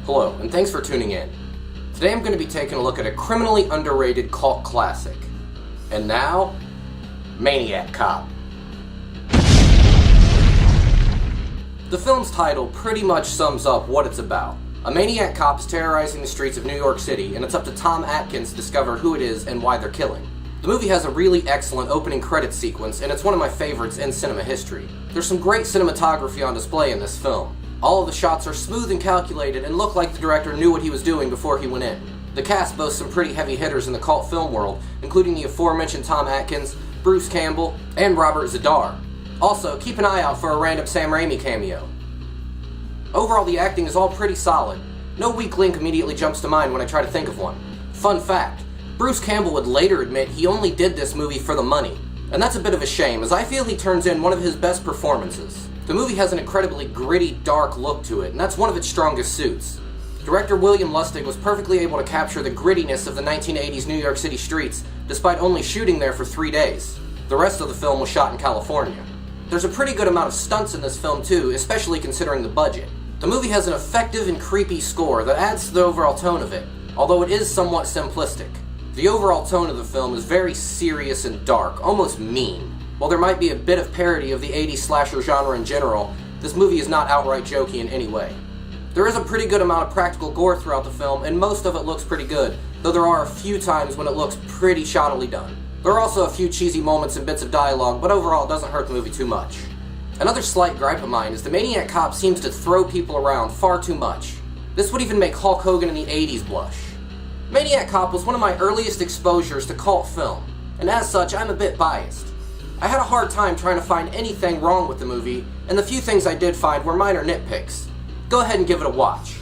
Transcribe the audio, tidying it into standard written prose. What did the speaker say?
Hello, and thanks for tuning in. Today I'm going to be taking a look at a criminally underrated cult classic. And now, Maniac Cop. The film's title pretty much sums up what it's about. A maniac cop is terrorizing the streets of New York City, and it's up to Tom Atkins to discover who it is and why they're killing. The movie has a really excellent opening credits sequence, and it's one of my favorites in cinema history. There's some great cinematography on display in this film. All of the shots are smooth and calculated and look like the director knew what he was doing before he went in. The cast boasts some pretty heavy hitters in the cult film world, including the aforementioned Tom Atkins, Bruce Campbell, and Robert Z'Dar. Also, keep an eye out for a random Sam Raimi cameo. Overall, the acting is all pretty solid. No weak link immediately jumps to mind when I try to think of one. Fun fact, Bruce Campbell would later admit he only did this movie for the money. And that's a bit of a shame, as I feel he turns in one of his best performances. The movie has an incredibly gritty, dark look to it, and that's one of its strongest suits. Director William Lustig was perfectly able to capture the grittiness of the 1980s New York City streets, despite only shooting there for 3 days. The rest of the film was shot in California. There's a pretty good amount of stunts in this film too, especially considering the budget. The movie has an effective and creepy score that adds to the overall tone of it, although it is somewhat simplistic. The overall tone of the film is very serious and dark, almost mean. While there might be a bit of parody of the 80s slasher genre in general, this movie is not outright jokey in any way. There is a pretty good amount of practical gore throughout the film, and most of it looks pretty good, though there are a few times when it looks pretty shoddily done. There are also a few cheesy moments and bits of dialogue, but overall it doesn't hurt the movie too much. Another slight gripe of mine is the Maniac Cop seems to throw people around far too much. This would even make Hulk Hogan in the 80s blush. Maniac Cop was one of my earliest exposures to cult film, and as such I'm a bit biased. I had a hard time trying to find anything wrong with the movie, and the few things I did find were minor nitpicks. Go ahead and give it a watch.